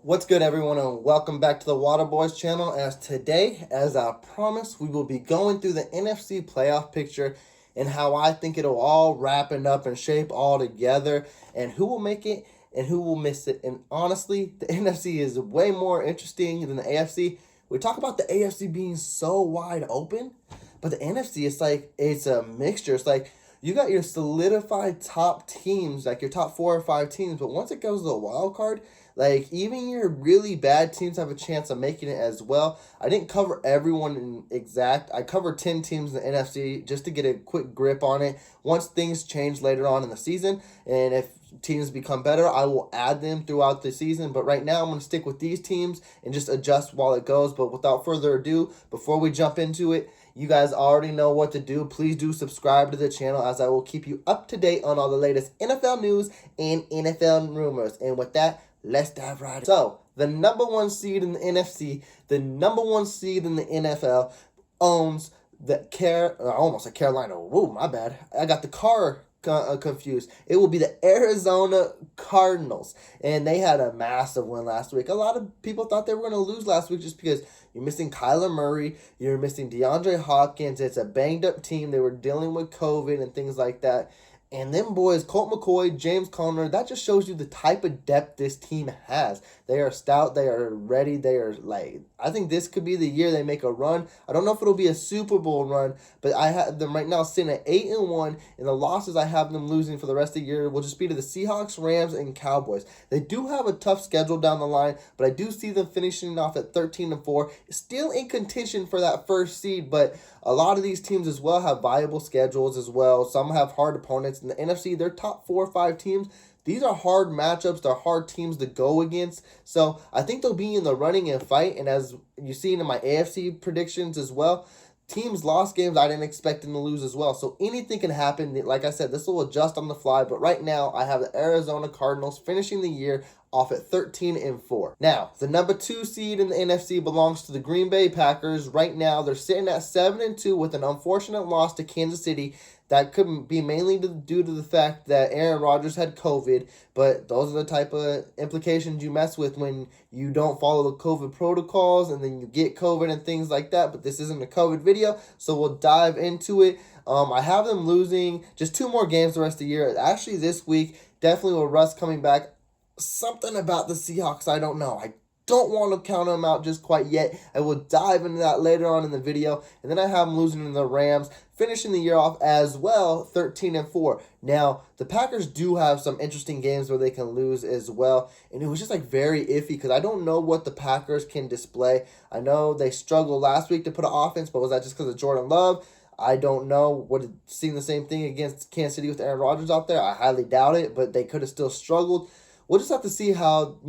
What's good, everyone, and welcome back to the Water Boys channel. As today, as I promised, we will be going through the NFC playoff picture and how I think it'll all wrapping up and shape all together, and who will make it and who will miss it. And honestly, the NFC is way more interesting than the AFC. We talk about the AFC being so wide open, but the NFC, it's a mixture. It's like you got your solidified top teams, like your top 4 or 5 teams, but once it goes to the wild card, like, even your really bad teams have a chance of making it as well. I didn't cover everyone in exact. I covered 10 teams in the NFC just to get a quick grip on it. Once things change later on in the season, and if teams become better, I will add them throughout the season. But right now, I'm going to stick with these teams and just adjust while it goes. But without further ado, before we jump into it, you guys already know what to do. Please do subscribe to the channel, as I will keep you up to date on all the latest NFL news and NFL rumors. And with that, let's dive right in. So, the number one seed in the NFC, the number one seed in the NFL, owns almost a Carolina. Whoa, my bad. I got the car confused. It will be the Arizona Cardinals, and they had a massive win last week. A lot of people thought they were going to lose last week just because you're missing Kyler Murray, you're missing DeAndre Hopkins. It's a banged up team. They were dealing with COVID and things like that. And them boys, Colt McCoy, James Conner, that just shows you the type of depth this team has. They are stout. They are ready. They are I think this could be the year they make a run. I don't know if it'll be a Super Bowl run, but I have them right now sitting at 8-1, and the losses I have them losing for the rest of the year will just be to the Seahawks, Rams, and Cowboys. They do have a tough schedule down the line, but I do see them finishing off at 13-4, still in contention for that first seed, but a lot of these teams as well have viable schedules as well. Some have hard opponents. In the NFC, their top 4 or 5 teams, these are hard matchups. They're hard teams to go against. So I think they'll be in the running and fight. And as you've seen in my AFC predictions as well, teams lost games I didn't expect them to lose as well. So anything can happen. Like I said, this will adjust on the fly. But right now, I have the Arizona Cardinals finishing the year off at 13-4. Now, the number 2 seed in the NFC belongs to the Green Bay Packers. Right now, they're sitting at 7-2 with an unfortunate loss to Kansas City. That could be mainly due to the fact that Aaron Rodgers had COVID, but those are the type of implications you mess with when you don't follow the COVID protocols and then you get COVID and things like that. But this isn't a COVID video, so we'll dive into it. I have them losing just 2 more games the rest of the year. Actually, this week, definitely with Russ coming back. Something about the Seahawks, I don't know. I don't want to count them out just quite yet. I will dive into that later on in the video. And then I have them losing to the Rams, finishing the year off as well, 13-4. Now, the Packers do have some interesting games where they can lose as well. And it was just very iffy because I don't know what the Packers can display. I know they struggled last week to put an offense, but was that just because of Jordan Love? I don't know. Seeing the same thing against Kansas City with Aaron Rodgers out there? I highly doubt it, but they could have still struggled. We'll just have to see how,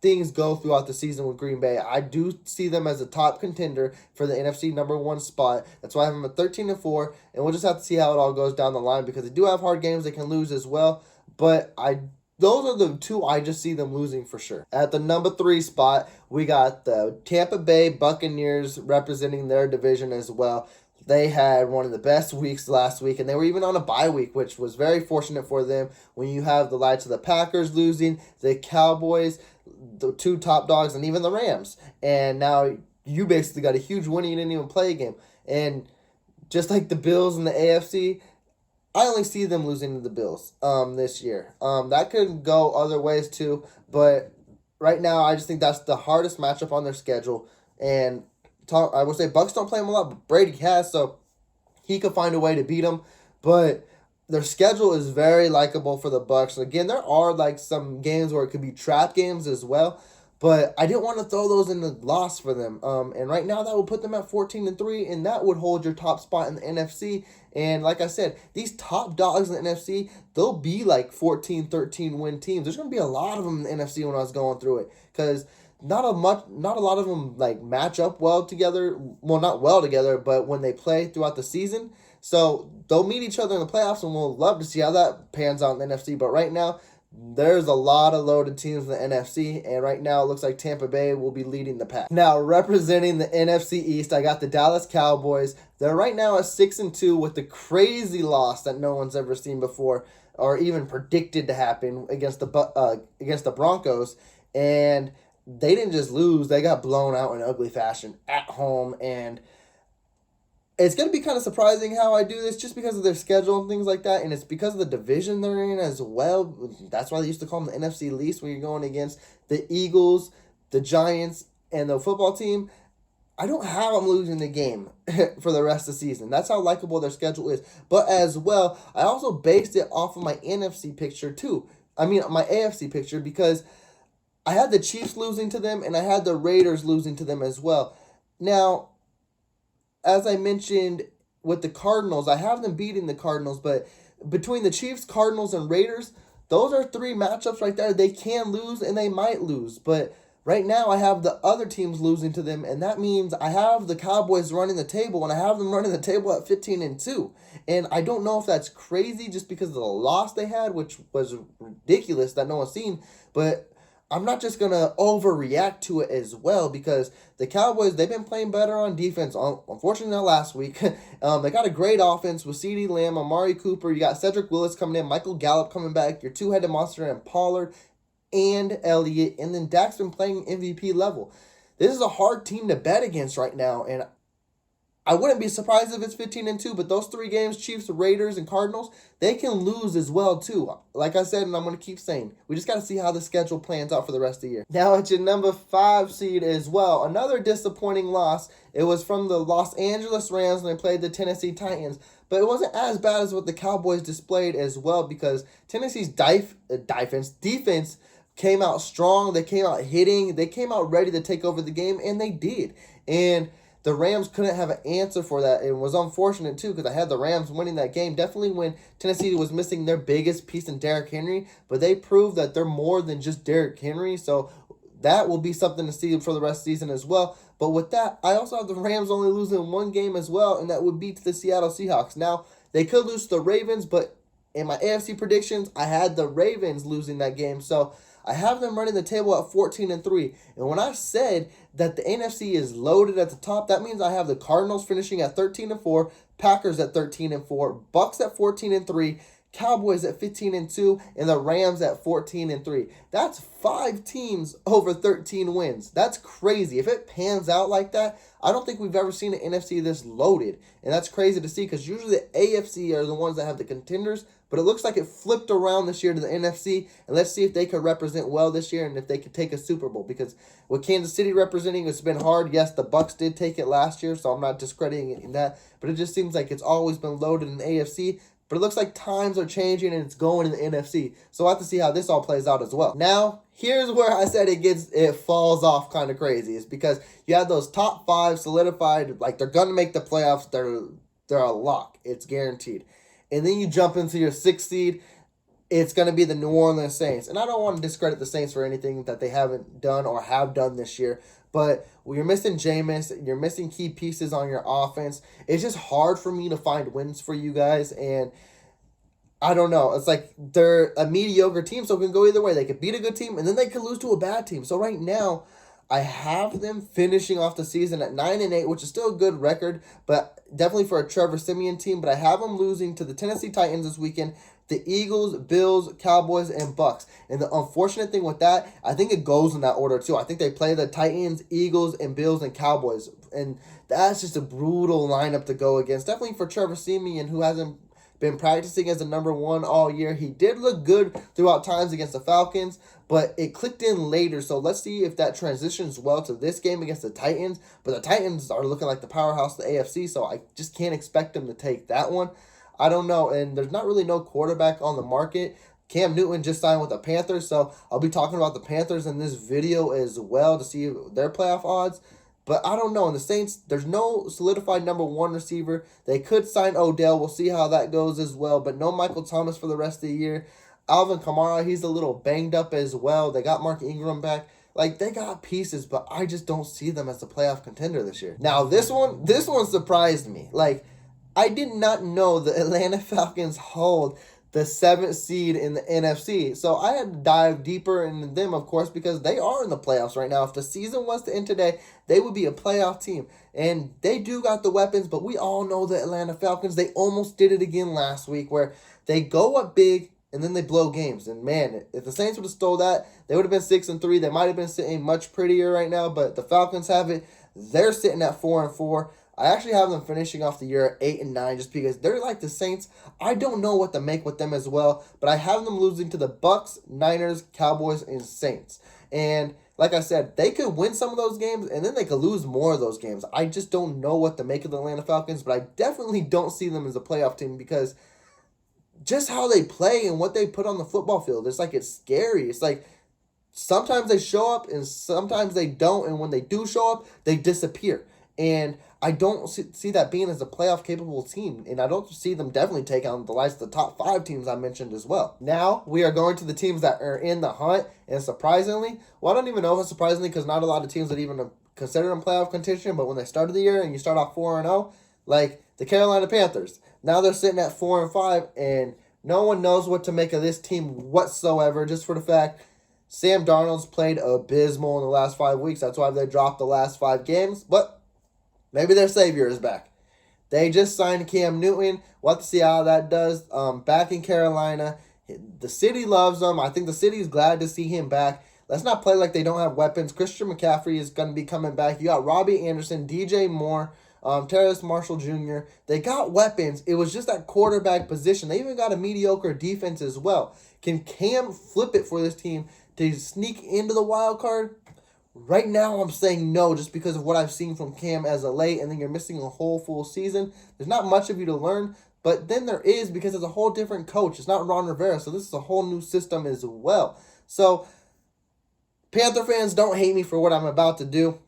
things go throughout the season with Green Bay. I do see them as a top contender for the NFC number 1 spot. That's why I have them at 13-4, and we'll just have to see how it all goes down the line because they do have hard games they can lose as well. But those are the 2 I just see them losing for sure. At the number 3 spot, we got the Tampa Bay Buccaneers representing their division as well. They had one of the best weeks last week, and they were even on a bye week, which was very fortunate for them when you have the likes of the Packers losing, the Cowboys, the 2 top dogs, and even the Rams. And now you basically got a huge win and you didn't even play a game. And just like the Bills and the AFC, I only see them losing to the Bills this year. That could go other ways too, but right now I just think that's the hardest matchup on their schedule. And I would say Bucs don't play him a lot, but Brady has, so he could find a way to beat them. But their schedule is very likable for the Bucs. Again, there are some games where it could be trap games as well, but I didn't want to throw those in the loss for them. And right now that would put them at 14-3, and that would hold your top spot in the NFC. And like I said, these top dogs in the NFC, they'll be 14-13 win teams. There's going to be a lot of them in the NFC when I was going through it, because not a lot of them match up well together. Well, not well together, but when they play throughout the season. So they'll meet each other in the playoffs, and we'll love to see how that pans out in the NFC. But right now, there's a lot of loaded teams in the NFC, and right now it looks like Tampa Bay will be leading the pack. Now, representing the NFC East, I got the Dallas Cowboys. They're right now at 6-2 with the crazy loss that no one's ever seen before or even predicted to happen against the Broncos. And they didn't just lose, they got blown out in ugly fashion at home. And it's going to be kind of surprising how I do this just because of their schedule and things like that. And it's because of the division they're in as well. That's why they used to call them the NFC least when you're going against the Eagles, the Giants, and the football team. I don't have them losing the game for the rest of the season. That's how likable their schedule is. But as well, I also based it off of my NFC picture too. I mean, my AFC picture, because I had the Chiefs losing to them and I had the Raiders losing to them as well. Now, as I mentioned with the Cardinals, I have them beating the Cardinals, but between the Chiefs, Cardinals, and Raiders, those are three matchups right there. They can lose and they might lose, but right now I have the other teams losing to them, and that means I have the Cowboys running the table, and I have them running the table at 15-2. And I don't know if that's crazy just because of the loss they had, which was ridiculous that no one's seen, but I'm not just going to overreact to it as well, because the Cowboys, they've been playing better on defense. Unfortunately, not last week. They got a great offense with CeeDee Lamb, Amari Cooper. You got Cedric Willis coming in, Michael Gallup coming back, your two-headed monster, and Pollard and Elliott. And then Dak's been playing MVP level. This is a hard team to bet against right now, and I wouldn't be surprised if it's 15-2, but those three games, Chiefs, Raiders, and Cardinals, they can lose as well, too. Like I said, and I'm going to keep saying, we just got to see how the schedule plans out for the rest of the year. Now, at your number 5 seed as well, another disappointing loss. It was from the Los Angeles Rams when they played the Tennessee Titans, but it wasn't as bad as what the Cowboys displayed as well, because Tennessee's defense came out strong. They came out hitting. They came out ready to take over the game, and they did. And the Rams couldn't have an answer for that. It was unfortunate, too, because I had the Rams winning that game, definitely when Tennessee was missing their biggest piece in Derrick Henry, but they proved that they're more than just Derrick Henry, so that will be something to see for the rest of the season as well. But with that, I also have the Rams only losing one game as well, and that would be to the Seattle Seahawks. Now, they could lose to the Ravens, but in my AFC predictions, I had the Ravens losing that game, so I have them running the table at 14-3. And when I said that the NFC is loaded at the top, that means I have the Cardinals finishing at 13-4, Packers at 13-4, Bucs at 14-3, Cowboys at 15-2, and the Rams at 14-3. That's 5 teams over 13 wins. That's crazy. If it pans out like that, I don't think we've ever seen an NFC this loaded. And that's crazy to see, because usually the AFC are the ones that have the contenders, but it looks like it flipped around this year to the NFC, and let's see if they could represent well this year and if they could take a Super Bowl, because with Kansas City representing, it's been hard. Yes, the Bucs did take it last year, so I'm not discrediting it in that, but it just seems like it's always been loaded in the AFC, but it looks like times are changing and it's going in the NFC, so we'll have to see how this all plays out as well. Now, here's where I said it falls off kind of crazy, is because you have those top 5 solidified, like they're going to make the playoffs, they're a lock, it's guaranteed. And then you jump into your 6th seed, it's going to be the New Orleans Saints. And I don't want to discredit the Saints for anything that they haven't done or have done this year, but you're missing Jameis, you're missing key pieces on your offense. It's just hard for me to find wins for you guys, and I don't know. It's like they're a mediocre team, so it can go either way. They could beat a good team, and then they could lose to a bad team. So right now, I have them finishing off the season at 9-8, which is still a good record, but definitely for a Trevor Siemian team. But I have them losing to the Tennessee Titans this weekend, the Eagles, Bills, Cowboys, and Bucs. And the unfortunate thing with that, I think it goes in that order too. I think they play the Titans, Eagles, and Bills and Cowboys, and that's just a brutal lineup to go against. Definitely for Trevor Siemian, who hasn't been practicing as a number 1 all year. He did look good throughout times against the Falcons, but it clicked in later. So let's see if that transitions well to this game against the Titans. But the Titans are looking like the powerhouse of the AFC, so I just can't expect them to take that one. I don't know, and there's not really no quarterback on the market. Cam Newton just signed with the Panthers, so I'll be talking about the Panthers in this video as well to see their playoff odds. But I don't know. In the Saints, there's no solidified number 1 receiver. They could sign Odell. We'll see how that goes as well. But no Michael Thomas for the rest of the year. Alvin Kamara, he's a little banged up as well. They got Mark Ingram back. Like, they got pieces, but I just don't see them as a playoff contender this year. Now, this one surprised me. Like, I did not know the Atlanta Falcons hold the 7th seed in the NFC. So I had to dive deeper into them, of course, because they are in the playoffs right now. If the season was to end today, they would be a playoff team. And they do got the weapons, but we all know the Atlanta Falcons. They almost did it again last week, where they go up big and then they blow games. And man, if the Saints would have stole that, they would have been 6-3. They might have been sitting much prettier right now, but the Falcons have it. They're sitting at 4-4. I actually have them finishing off the year at 8-9 just because they're like the Saints. I don't know what to make with them as well, but I have them losing to the Bucs, Niners, Cowboys, and Saints. And like I said, they could win some of those games, and then they could lose more of those games. I just don't know what to make of the Atlanta Falcons, but I definitely don't see them as a playoff team because just how they play and what they put on the football field, it's scary. It's like sometimes they show up and sometimes they don't, and when they do show up, they disappear. And I don't see that being as a playoff-capable team, and I don't see them definitely take on the likes of the top 5 teams I mentioned as well. Now, we are going to the teams that are in the hunt, and surprisingly, well, I don't even know if it's surprisingly because not a lot of teams that even consider them playoff contention, but when they started the year and you start off 4-0, like the Carolina Panthers, now they're sitting at 4-5, and no one knows what to make of this team whatsoever, just for the fact Sam Darnold's played abysmal in the last 5 weeks. That's why they dropped the last 5 games, but maybe their savior is back. They just signed Cam Newton. We'll have to see how that does. Back in Carolina, the city loves him. I think the city is glad to see him back. Let's not play like they don't have weapons. Christian McCaffrey is going to be coming back. You got Robbie Anderson, DJ Moore, Terrace Marshall Jr. They got weapons. It was just that quarterback position. They even got a mediocre defense as well. Can Cam flip it for this team to sneak into the wild card? Right now, I'm saying no, just because of what I've seen from Cam as of late, and then you're missing a whole full season. There's not much of you to learn, but then there is because it's a whole different coach. It's not Ron Rivera, so this is a whole new system as well. So, Panther fans, don't hate me for what I'm about to do,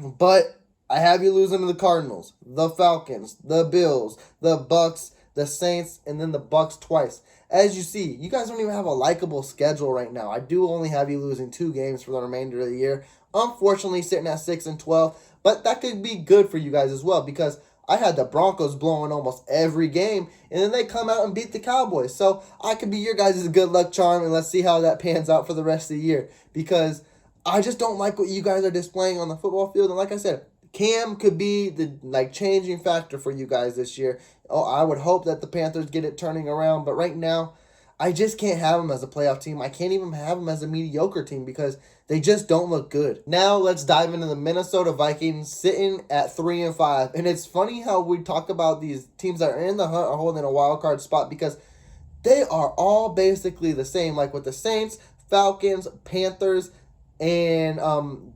but I have you losing to the Cardinals, the Falcons, the Bills, the Bucs, the Saints, and then the Bucs twice. As you see, you guys don't even have a likable schedule right now. I do only have you losing 2 games for the remainder of the year. Unfortunately, sitting at 6-12, but that could be good for you guys as well because I had the Broncos blowing almost every game, and then they come out and beat the Cowboys. So I could be your guys' good luck charm, and let's see how that pans out for the rest of the year because I just don't like what you guys are displaying on the football field. And like I said, Cam could be the changing factor for you guys this year. Oh, I would hope that the Panthers get it turning around, but right now, I just can't have them as a playoff team. I can't even have them as a mediocre team because they just don't look good. Now let's dive into the Minnesota Vikings sitting at 3-5. And it's funny how we talk about these teams that are in the hunt or holding a wild card spot because they are all basically the same. Like with the Saints, Falcons, Panthers, and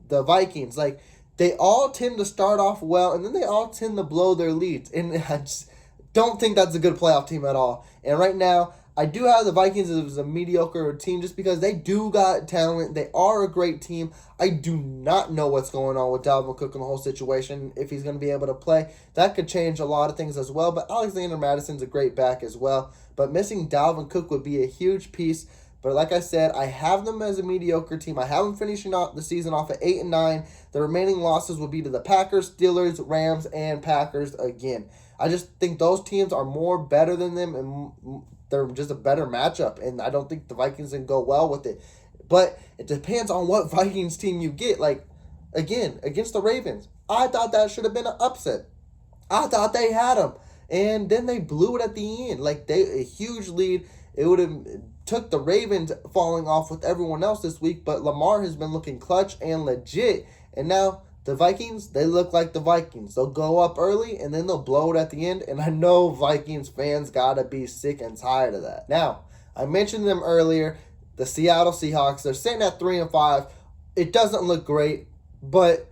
the Vikings. Like they all tend to start off well and then they all tend to blow their leads. And I just don't think that's a good playoff team at all. And right now, I do have the Vikings as a mediocre team just because they do got talent. They are a great team. I do not know what's going on with Dalvin Cook and the whole situation, if he's going to be able to play. That could change a lot of things as well, but Alexander Madison's a great back as well. But missing Dalvin Cook would be a huge piece. But like I said, I have them as a mediocre team. I have them finishing out the season off at 8-9. The remaining losses will be to the Packers, Steelers, Rams, and Packers again. I just think those teams are more better than them, and they're just a better matchup, and I don't think the Vikings can go well with it. But it depends on what Vikings team you get. Like, again, against the Ravens, I thought that should have been an upset. I thought they had them, and then they blew it at the end. Like, a huge lead. It would have took the Ravens falling off with everyone else this week, but Lamar has been looking clutch and legit, and now the Vikings, they look like the Vikings. They'll go up early, and then they'll blow it at the end. And I know Vikings fans got to be sick and tired of that. Now, I mentioned them earlier, the Seattle Seahawks. They're sitting at 3-5. It doesn't look great, but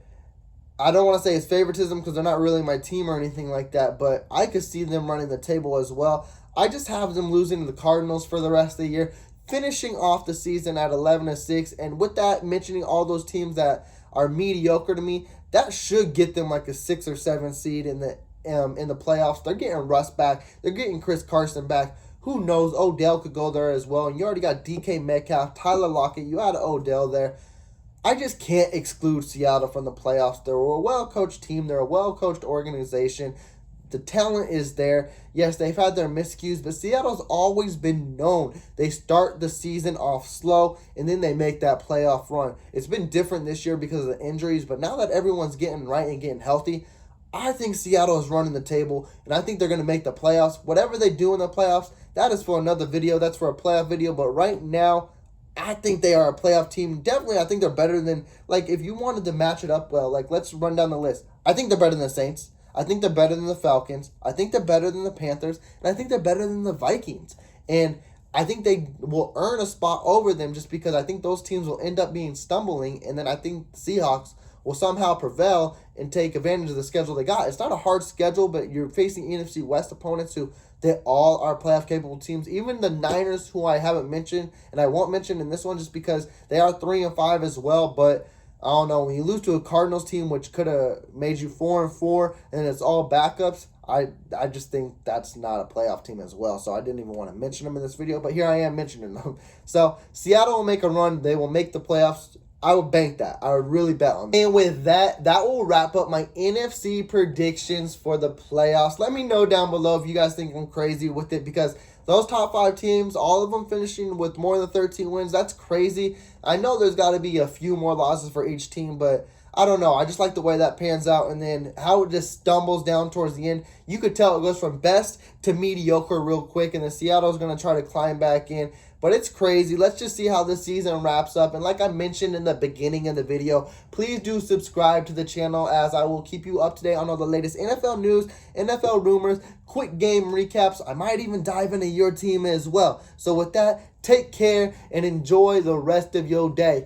I don't want to say it's favoritism because they're not really my team or anything like that. But I could see them running the table as well. I just have them losing to the Cardinals for the rest of the year, finishing off the season at 11-6. And with that, mentioning all those teams that are mediocre to me, that should get them like a 6 or 7 seed in the playoffs. They're getting Russ back. They're getting Chris Carson back. Who knows? Odell could go there as well. And you already got DK Metcalf, Tyler Lockett. You had Odell there. I just can't exclude Seattle from the playoffs. They're a well-coached team. They're a well-coached organization. The talent is there. Yes, they've had their miscues, but Seattle's always been known. They start the season off slow, and then they make that playoff run. It's been different this year because of the injuries, but now that everyone's getting right and getting healthy, I think Seattle is running the table, and I think they're going to make the playoffs. Whatever they do in the playoffs, that is for another video. That's for a playoff video. But right now, I think they are a playoff team. Definitely, I think they're better than, like, if you wanted to match it up well, like, let's run down the list. I think they're better than the Saints. I think they're better than the Falcons. I think they're better than the Panthers. And I think they're better than the Vikings. And I think they will earn a spot over them just because I think those teams will end up being stumbling. And then I think the Seahawks will somehow prevail and take advantage of the schedule they got. It's not a hard schedule, but you're facing NFC West opponents who they all are playoff capable teams. Even the Niners, who I haven't mentioned, and I won't mention in this one just because they are 3-5 as well. But I don't know, when you lose to a Cardinals team which could have made you 4-4 and it's all backups, I just think that's not a playoff team as well. So I didn't even want to mention them in this video, but here I am mentioning them. So Seattle will make a run. They will make the playoffs. I would bank that. I would really bet on that. And with that, that will wrap up my NFC predictions for the playoffs. Let me know down below if you guys think I'm crazy with it, because those top 5 teams, all of them finishing with more than 13 wins, that's crazy. I know there's got to be a few more losses for each team, but I don't know. I just like the way that pans out, and then how it just stumbles down towards the end. You could tell it goes from best to mediocre real quick, and then Seattle's going to try to climb back in. But it's crazy. Let's just see how this season wraps up. And like I mentioned in the beginning of the video, please do subscribe to the channel, as I will keep you up to date on all the latest NFL news, NFL rumors, quick game recaps. I might even dive into your team as well. So with that, take care and enjoy the rest of your day.